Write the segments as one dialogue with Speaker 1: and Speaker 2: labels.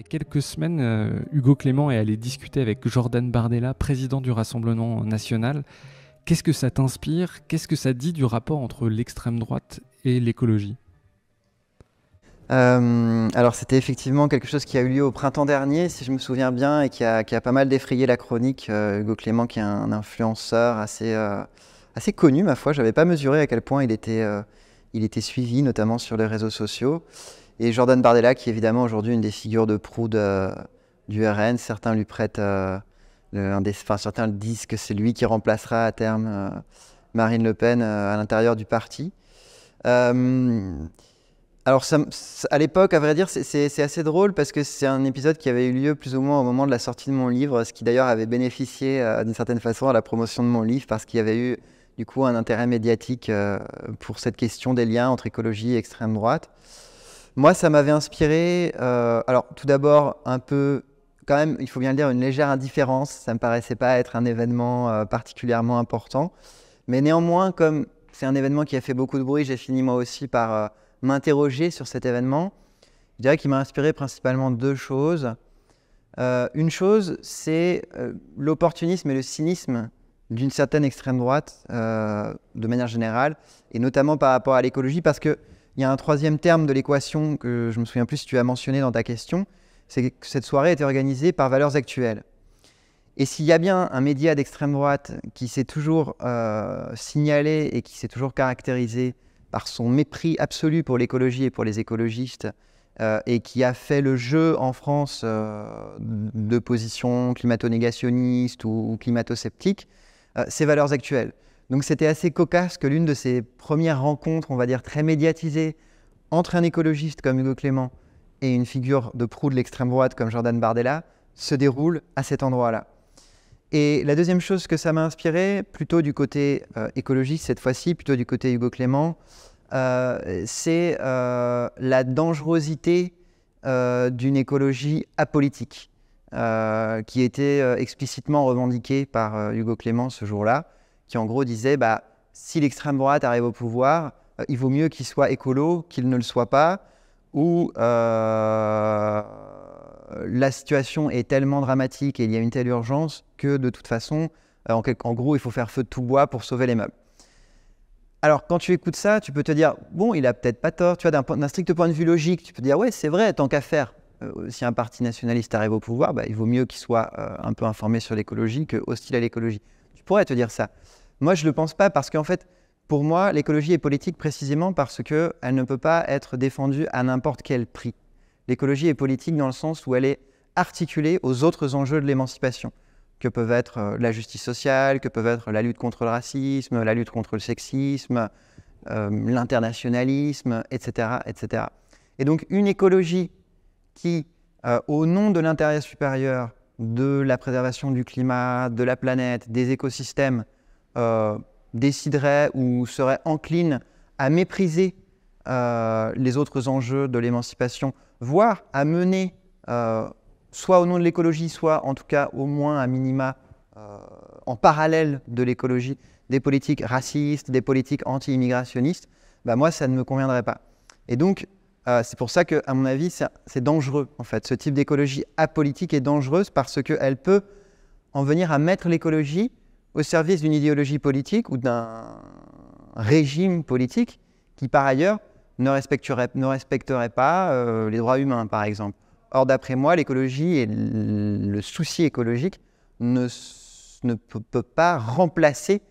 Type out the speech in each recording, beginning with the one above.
Speaker 1: y a quelques semaines, Hugo Clément est allé discuter avec Jordan Bardella, président du Rassemblement national. Qu'est-ce que ça t'inspire? Qu'est-ce que ça dit du rapport entre l'extrême droite et l'écologie?
Speaker 2: Alors c'était effectivement quelque chose qui a eu lieu au printemps dernier, si je me souviens bien, et qui a pas mal défrayé la chronique. Hugo Clément, qui est un influenceur assez connu, ma foi. Je n'avais pas mesuré à quel point il était suivi, notamment sur les réseaux sociaux. Et Jordan Bardella, qui est évidemment aujourd'hui une des figures de proue du RN. Certains lui prêtent, certains disent que c'est lui qui remplacera à terme Marine Le Pen à l'intérieur du parti. Alors, à l'époque, à vrai dire, c'est assez drôle parce que c'est un épisode qui avait eu lieu plus ou moins au moment de la sortie de mon livre, ce qui d'ailleurs avait bénéficié d'une certaine façon à la promotion de mon livre parce qu'il y avait eu du coup un intérêt médiatique pour cette question des liens entre écologie et extrême droite. Moi, ça m'avait inspiré, alors tout d'abord un peu, quand même, il faut bien le dire, une légère indifférence. Ça ne me paraissait pas être un événement particulièrement important. Mais néanmoins, comme c'est un événement qui a fait beaucoup de bruit, j'ai fini moi aussi par m'interroger sur cet événement. Je dirais qu'il m'a inspiré principalement deux choses. Une chose, c'est l'opportunisme et le cynisme d'une certaine extrême droite, de manière générale, et notamment par rapport à l'écologie, parce qu'il y a un troisième terme de l'équation que je me souviens plus si tu as mentionné dans ta question, c'est que cette soirée était organisée par Valeurs Actuelles. Et s'il y a bien un média d'extrême droite qui s'est toujours signalé et qui s'est toujours caractérisé par son mépris absolu pour l'écologie et pour les écologistes, et qui a fait le jeu en France de positions climato-négationnistes ou climato-sceptiques, c'est Valeurs Actuelles. Donc c'était assez cocasse que l'une de ces premières rencontres, on va dire très médiatisées, entre un écologiste comme Hugo Clément et une figure de proue de l'extrême droite comme Jordan Bardella, se déroule à cet endroit-là. Et la deuxième chose que ça m'a inspiré, plutôt du côté écologiste cette fois-ci, plutôt du côté Hugo Clément, c'est la dangerosité d'une écologie apolitique, qui était explicitement revendiquée par Hugo Clément ce jour-là, qui en gros disait si l'extrême droite arrive au pouvoir, il vaut mieux qu'il soit écolo qu'il ne le soit pas, ou la situation est tellement dramatique et il y a une telle urgence que de toute façon, en gros, il faut faire feu de tout bois pour sauver les meubles. Alors, quand tu écoutes ça, tu peux te dire, bon, il a peut-être pas tort. Tu vois, d'un strict point de vue logique, tu peux te dire, ouais, c'est vrai, tant qu'à faire. Si un parti nationaliste arrive au pouvoir, il vaut mieux qu'il soit un peu informé sur l'écologie que hostile à l'écologie. Tu pourrais te dire ça. Moi, je ne le pense pas parce qu'en fait, pour moi, l'écologie est politique précisément parce qu'elle ne peut pas être défendue à n'importe quel prix. L'écologie est politique dans le sens où elle est articulée aux autres enjeux de l'émancipation, que peuvent être la justice sociale, que peuvent être la lutte contre le racisme, la lutte contre le sexisme, l'internationalisme, etc., etc. Et donc une écologie qui, au nom de l'intérêt supérieur, de la préservation du climat, de la planète, des écosystèmes, déciderait ou serait encline à mépriser les autres enjeux de l'émancipation, voire à mener, soit au nom de l'écologie, soit en tout cas au moins à minima, en parallèle de l'écologie, des politiques racistes, des politiques anti-immigrationnistes, moi ça ne me conviendrait pas. Et donc c'est pour ça qu'à mon avis c'est dangereux en fait. Ce type d'écologie apolitique est dangereuse parce qu'elle peut en venir à mettre l'écologie au service d'une idéologie politique ou d'un régime politique qui par ailleurs ne respecterait pas les droits humains par exemple. Or, d'après moi, l'écologie et le souci écologique ne peut pas remplacer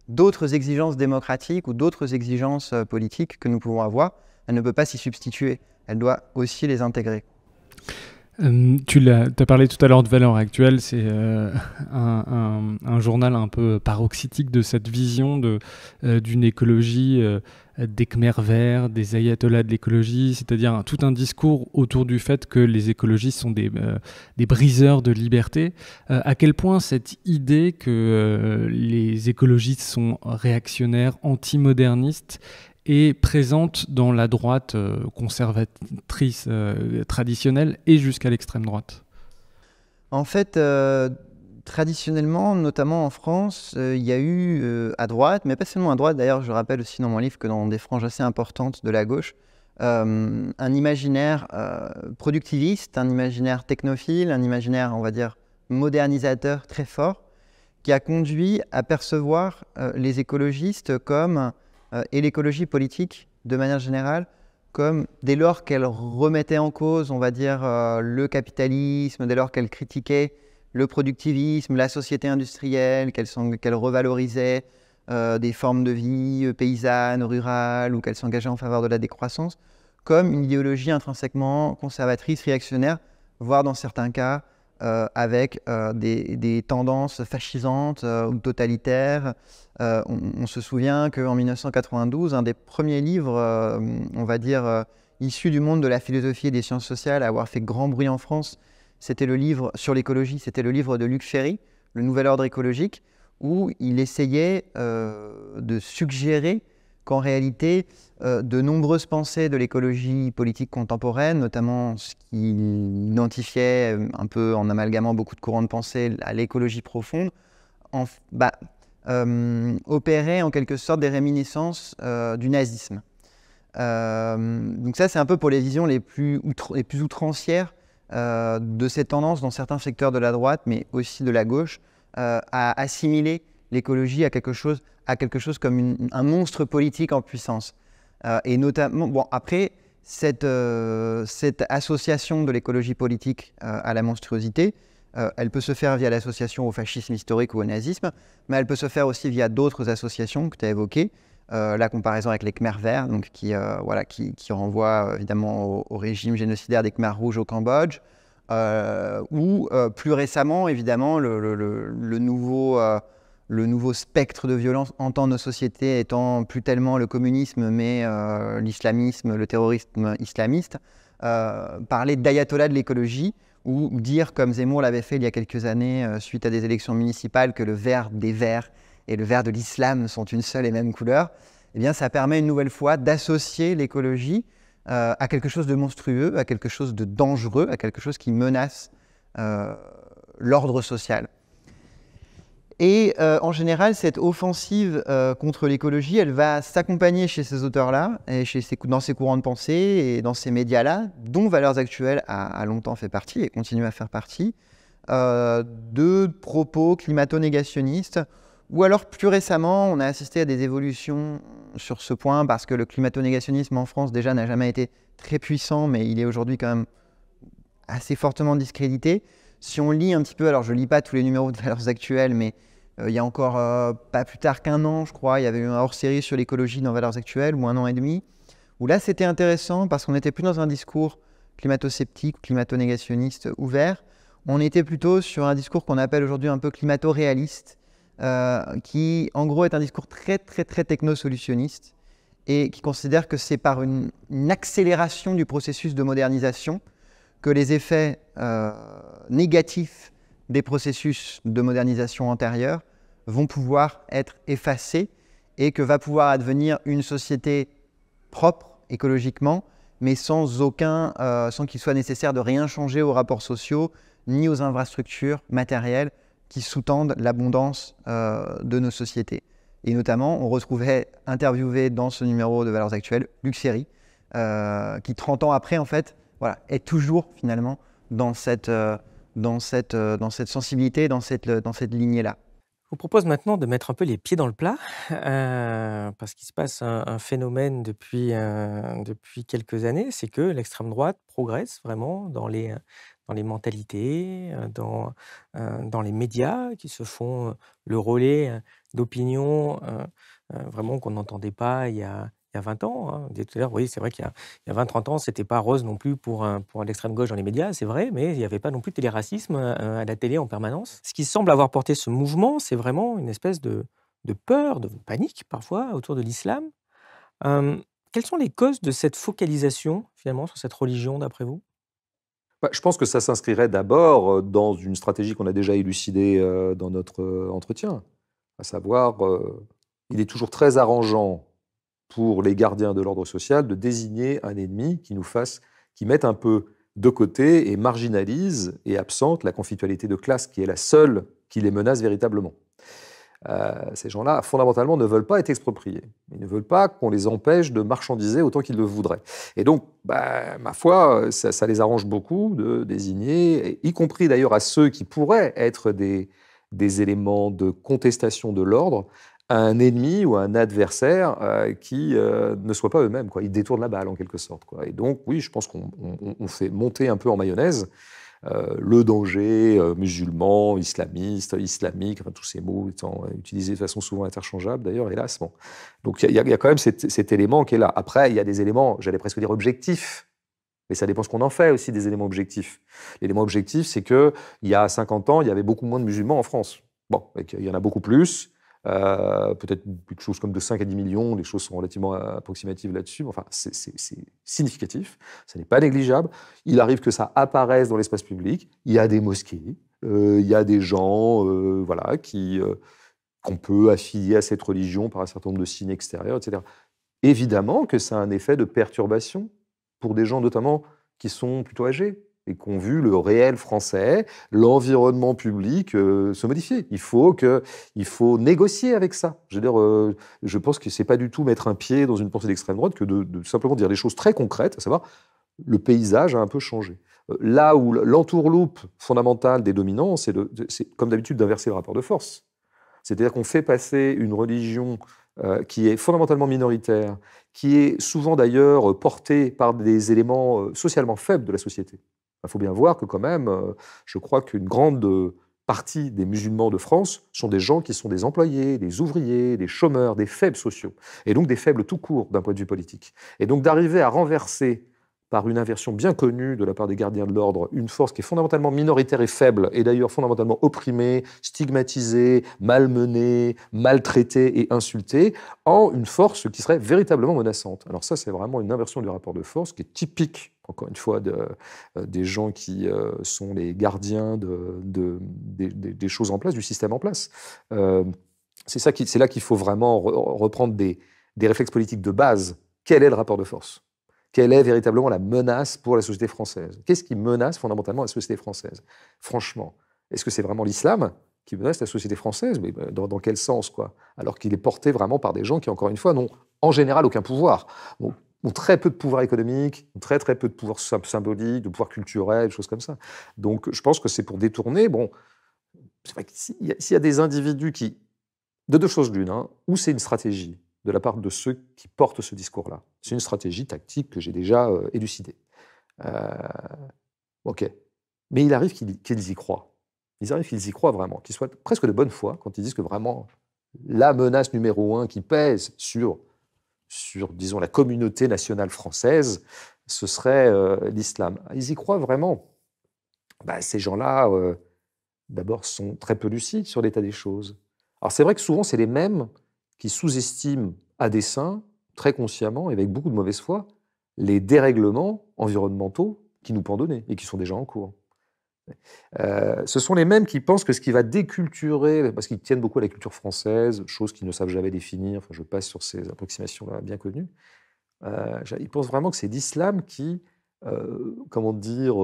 Speaker 2: d'autres exigences démocratiques ou d'autres exigences politiques que nous pouvons avoir. Elle ne peut pas s'y substituer. Elle doit aussi les intégrer.
Speaker 1: Tu as parlé tout à l'heure de Valeurs Actuelles, c'est un journal un peu paroxytique de cette vision d'une écologie des Khmers verts, des ayatollahs de l'écologie, c'est-à-dire tout un discours autour du fait que les écologistes sont des briseurs de liberté. À quel point cette idée que les écologistes sont réactionnaires, antimodernistes, est présente dans la droite conservatrice traditionnelle et jusqu'à l'extrême droite?
Speaker 2: En fait, traditionnellement, notamment en France, il y a eu à droite, mais pas seulement à droite, d'ailleurs je rappelle aussi dans mon livre que dans des franges assez importantes de la gauche, un imaginaire productiviste, un imaginaire technophile, un imaginaire, on va dire, modernisateur très fort, qui a conduit à percevoir les écologistes comme, et l'écologie politique de manière générale, comme dès lors qu'elle remettait en cause, on va dire, le capitalisme, dès lors qu'elle critiquait le productivisme, la société industrielle, qu'elle revalorisait des formes de vie paysannes, rurales, ou qu'elle s'engageait en faveur de la décroissance, comme une idéologie intrinsèquement conservatrice, réactionnaire, voire dans certains cas avec des tendances fascisantes ou totalitaires. On se souvient qu'en 1992, un des premiers livres, on va dire, issus du monde de la philosophie et des sciences sociales à avoir fait grand bruit en France, c'était le livre sur l'écologie, c'était le livre de Luc Ferry, Le Nouvel Ordre écologique, où il essayait de suggérer qu'en réalité, de nombreuses pensées de l'écologie politique contemporaine, notamment ce qu'il identifiait un peu en amalgamant beaucoup de courants de pensée à l'écologie profonde, opérait en quelque sorte des réminiscences du nazisme. Donc ça, c'est un peu pour les visions les plus outrancières de cette tendance dans certains secteurs de la droite, mais aussi de la gauche, à assimiler l'écologie à quelque chose comme un monstre politique en puissance. Et notamment, bon, après, cette association de l'écologie politique à la monstruosité, elle peut se faire via l'association au fascisme historique ou au nazisme, mais elle peut se faire aussi via d'autres associations que tu as évoquées. La comparaison avec les Khmers verts, donc qui renvoie évidemment au régime génocidaire des Khmers rouges au Cambodge, ou plus récemment, évidemment, le nouveau spectre de violence entend nos sociétés étant plus tellement le communisme, mais l'islamisme, le terrorisme islamiste, parler d'ayatollah de l'écologie, ou dire, comme Zemmour l'avait fait il y a quelques années, suite à des élections municipales, que le vert des verts et le vert de l'islam sont une seule et même couleur, eh bien, ça permet une nouvelle fois d'associer l'écologie à quelque chose de monstrueux, à quelque chose de dangereux, à quelque chose qui menace l'ordre social. Et en général, cette offensive contre l'écologie, elle va s'accompagner chez ces auteurs-là, et dans ces courants de pensée et dans ces médias-là, dont Valeurs Actuelles a longtemps fait partie et continue à faire partie, de propos climato-négationnistes, ou alors plus récemment, on a assisté à des évolutions sur ce point, parce que le climato-négationnisme en France déjà n'a jamais été très puissant, mais il est aujourd'hui quand même assez fortement discrédité. Si on lit un petit peu, alors je ne lis pas tous les numéros de Valeurs Actuelles, mais il y a encore pas plus tard qu'un an, je crois, il y avait eu un hors-série sur l'écologie dans Valeurs Actuelles, ou un an et demi, où là c'était intéressant parce qu'on n'était plus dans un discours climato-sceptique, climato-négationniste ouvert, on était plutôt sur un discours qu'on appelle aujourd'hui un peu climato-réaliste, qui en gros est un discours très très très techno-solutionniste et qui considère que c'est par une accélération du processus de modernisation que les effets négatifs des processus de modernisation antérieurs vont pouvoir être effacés et que va pouvoir advenir une société propre écologiquement, mais sans qu'il soit nécessaire de rien changer aux rapports sociaux ni aux infrastructures matérielles qui sous-tendent l'abondance de nos sociétés. Et notamment, on retrouvait interviewé dans ce numéro de Valeurs Actuelles Luc Ferry, qui 30 ans après, en fait, voilà, est toujours finalement dans cette sensibilité, dans cette lignée-là.
Speaker 3: Je vous propose maintenant de mettre un peu les pieds dans le plat, parce qu'il se passe un phénomène depuis quelques années, c'est que l'extrême droite progresse vraiment dans les mentalités, dans les médias qui se font le relais d'opinions vraiment qu'on n'entendait pas il y a 20 ans. Hein. On disait tout à l'heure, oui, c'est vrai qu'il y a 20-30 ans, c'était pas rose non plus pour l'extrême gauche dans les médias, c'est vrai, mais il n'y avait pas non plus de téléracisme à la télé en permanence. Ce qui semble avoir porté ce mouvement, c'est vraiment une espèce de peur, de panique parfois autour de l'islam. Quelles sont les causes de cette focalisation finalement sur cette religion d'après vous?
Speaker 4: Je pense que ça s'inscrirait d'abord dans une stratégie qu'on a déjà élucidée dans notre entretien, à savoir, il est toujours très arrangeant pour les gardiens de l'ordre social de désigner un ennemi qui mette un peu de côté et marginalise et absente la conflictualité de classe qui est la seule qui les menace véritablement. Ces gens-là, fondamentalement, ne veulent pas être expropriés. Ils ne veulent pas qu'on les empêche de marchandiser autant qu'ils le voudraient. Et donc, ma foi, ça les arrange beaucoup de désigner, y compris d'ailleurs à ceux qui pourraient être des éléments de contestation de l'ordre, un ennemi ou un adversaire qui ne soit pas eux-mêmes. Ils détournent la balle, en quelque sorte. Et donc, oui, je pense qu'on fait monter un peu en mayonnaise le danger musulman, islamiste, islamique, tous ces mots étant utilisés de façon souvent interchangeable, d'ailleurs, hélas. Bon. Donc, il y a quand même cet élément qui est là. Après, il y a des éléments, j'allais presque dire objectifs, mais ça dépend ce qu'on en fait aussi des éléments objectifs. L'élément objectif, c'est qu'il y a 50 ans, il y avait beaucoup moins de musulmans en France. Bon, il y en a beaucoup plus. Peut-être quelque chose comme de 5 à 10 millions, les choses sont relativement approximatives là-dessus, enfin c'est significatif, ça n'est pas négligeable. Il arrive que ça apparaisse dans l'espace public, il y a des mosquées, il y a des gens voilà, qu'on peut affilier à cette religion par un certain nombre de signes extérieurs, etc. Évidemment que ça a un effet de perturbation pour des gens notamment qui sont plutôt âgés, et qui ont vu le réel français, l'environnement public se modifier. Il faut négocier avec ça. Je veux dire, je pense que c'est pas du tout mettre un pied dans une pensée d'extrême droite que de simplement dire des choses très concrètes, à savoir le paysage a un peu changé. Là où l'entourloupe fondamentale des dominants, c'est comme d'habitude d'inverser le rapport de force. C'est-à-dire qu'on fait passer une religion qui est fondamentalement minoritaire, qui est souvent d'ailleurs portée par des éléments socialement faibles de la société. Il faut bien voir que quand même, je crois qu'une grande partie des musulmans de France sont des gens qui sont des employés, des ouvriers, des chômeurs, des faibles sociaux, et donc des faibles tout court d'un point de vue politique. Et donc d'arriver à renverser, par une inversion bien connue de la part des gardiens de l'ordre, une force qui est fondamentalement minoritaire et faible, et d'ailleurs fondamentalement opprimée, stigmatisée, malmenée, maltraitée et insultée, en une force qui serait véritablement menaçante. Alors ça, c'est vraiment une inversion du rapport de force qui est typique, encore une fois, des gens qui sont les gardiens des choses en place, du système en place. C'est là qu'il faut vraiment reprendre des réflexes politiques de base. Quel est le rapport de force ? Quelle est véritablement la menace pour la société française? Qu'est-ce qui menace fondamentalement la société française? Franchement, est-ce que c'est vraiment l'islam qui menace la société française? Mais dans quel sens, quoi? Alors qu'il est porté vraiment par des gens qui, encore une fois, n'ont en général aucun pouvoir. Ont très peu de pouvoir économique, ont très peu de pouvoir symbolique, de pouvoir culturel, des choses comme ça. Donc je pense que c'est pour détourner. Bon, c'est vrai que s'il y a des individus qui, de deux choses l'une, ou c'est une stratégie de la part de ceux qui portent ce discours-là. C'est une stratégie tactique que j'ai déjà élucidée. Ok. Mais il arrive qu'ils y croient. Il arrive qu'ils y croient vraiment, qu'ils soient presque de bonne foi quand ils disent que vraiment la menace numéro 1 qui pèse sur, disons, la communauté nationale française, ce serait l'islam. Ils y croient vraiment. Ces gens-là, d'abord, sont très peu lucides sur l'état des choses. Alors c'est vrai que souvent, c'est les mêmes qui sous-estiment à dessein, très consciemment et avec beaucoup de mauvaise foi, les dérèglements environnementaux qui nous pendonnaient et qui sont déjà en cours. Ce sont les mêmes qui pensent que ce qui va déculturer, parce qu'ils tiennent beaucoup à la culture française, chose qu'ils ne savent jamais définir, enfin, je passe sur ces approximations-là bien connues, ils pensent vraiment que c'est l'islam qui, comment dire,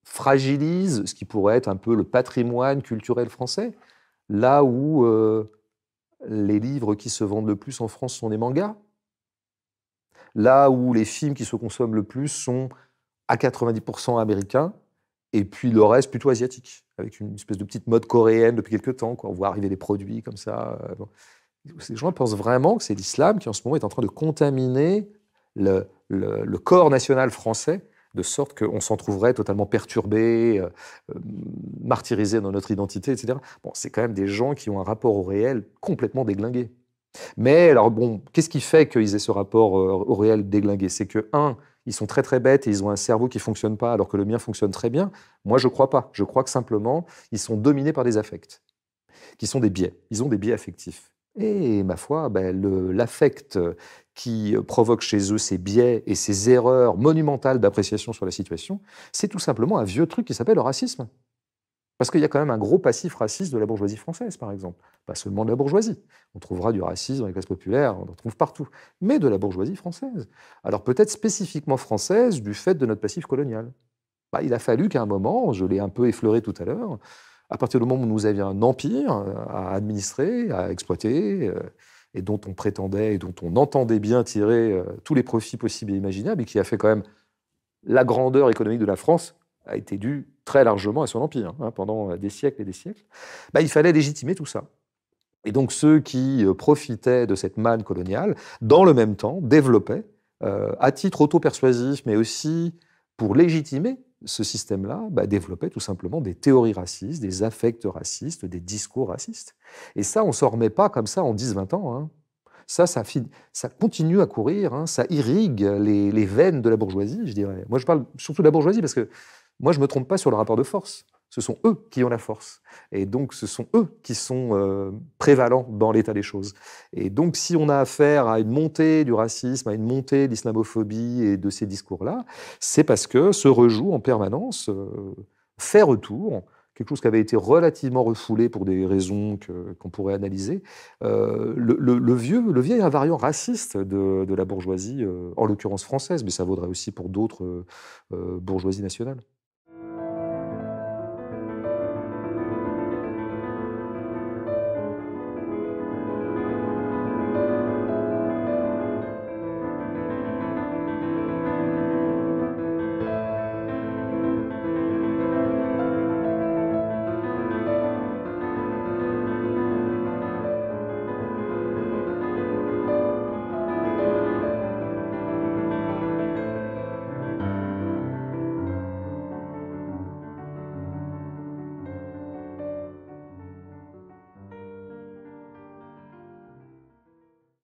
Speaker 4: fragilise ce qui pourrait être un peu le patrimoine culturel français, là où les livres qui se vendent le plus en France sont les mangas, là où les films qui se consomment le plus sont à 90% américains, et puis le reste plutôt asiatique, avec une espèce de petite mode coréenne depuis quelques temps. On voit arriver des produits comme ça. Ces gens pensent vraiment que c'est l'islam qui, en ce moment, est en train de contaminer le corps national français, de sorte qu'on s'en trouverait totalement perturbé, martyrisé dans notre identité, etc. Bon, c'est quand même des gens qui ont un rapport au réel complètement déglingué. Mais alors bon, qu'est-ce qui fait qu'ils aient ce rapport au réel déglingué? C'est que, ils sont très bêtes et ils ont un cerveau qui ne fonctionne pas alors que le mien fonctionne très bien. Moi, je ne crois pas. Je crois que simplement, ils sont dominés par des affects, qui sont des biais. Ils ont des biais affectifs. Et ma foi, l'affect qui provoque chez eux ces biais et ces erreurs monumentales d'appréciation sur la situation, c'est tout simplement un vieux truc qui s'appelle le racisme. Parce qu'il y a quand même un gros passif raciste de la bourgeoisie française, par exemple. Pas seulement de la bourgeoisie. On trouvera du racisme dans les classes populaires, on en trouve partout. Mais de la bourgeoisie française. Alors peut-être spécifiquement française du fait de notre passif colonial. Il a fallu qu'à un moment, je l'ai un peu effleuré tout à l'heure, À partir du moment où nous avions un empire à administrer, à exploiter, et dont on prétendait et dont on entendait bien tirer tous les profits possibles et imaginables, et qui a fait quand même la grandeur économique de la France, a été due très largement à son empire, hein, pendant des siècles et des siècles, il fallait légitimer tout ça. Et donc ceux qui profitaient de cette manne coloniale, dans le même temps, développaient, à titre auto-persuasif, mais aussi pour légitimer ce système-là, développaient tout simplement des théories racistes, des affects racistes, des discours racistes. Et ça, on ne s'en remet pas comme ça en 10-20 ans. Hein. Ça continue à courir, hein, ça irrigue les veines de la bourgeoisie, je dirais. Moi, je parle surtout de la bourgeoisie parce que moi, je ne me trompe pas sur le rapport de force. Ce sont eux qui ont la force. Et donc, ce sont eux qui sont prévalents dans l'état des choses. Et donc, si on a affaire à une montée du racisme, à une montée de l'islamophobie et de ces discours-là, c'est parce que se rejoue en permanence, fait retour, quelque chose qui avait été relativement refoulé pour des raisons qu'on pourrait analyser, le vieil invariant raciste de la bourgeoisie, en l'occurrence française, mais ça vaudrait aussi pour d'autres bourgeoisies nationales.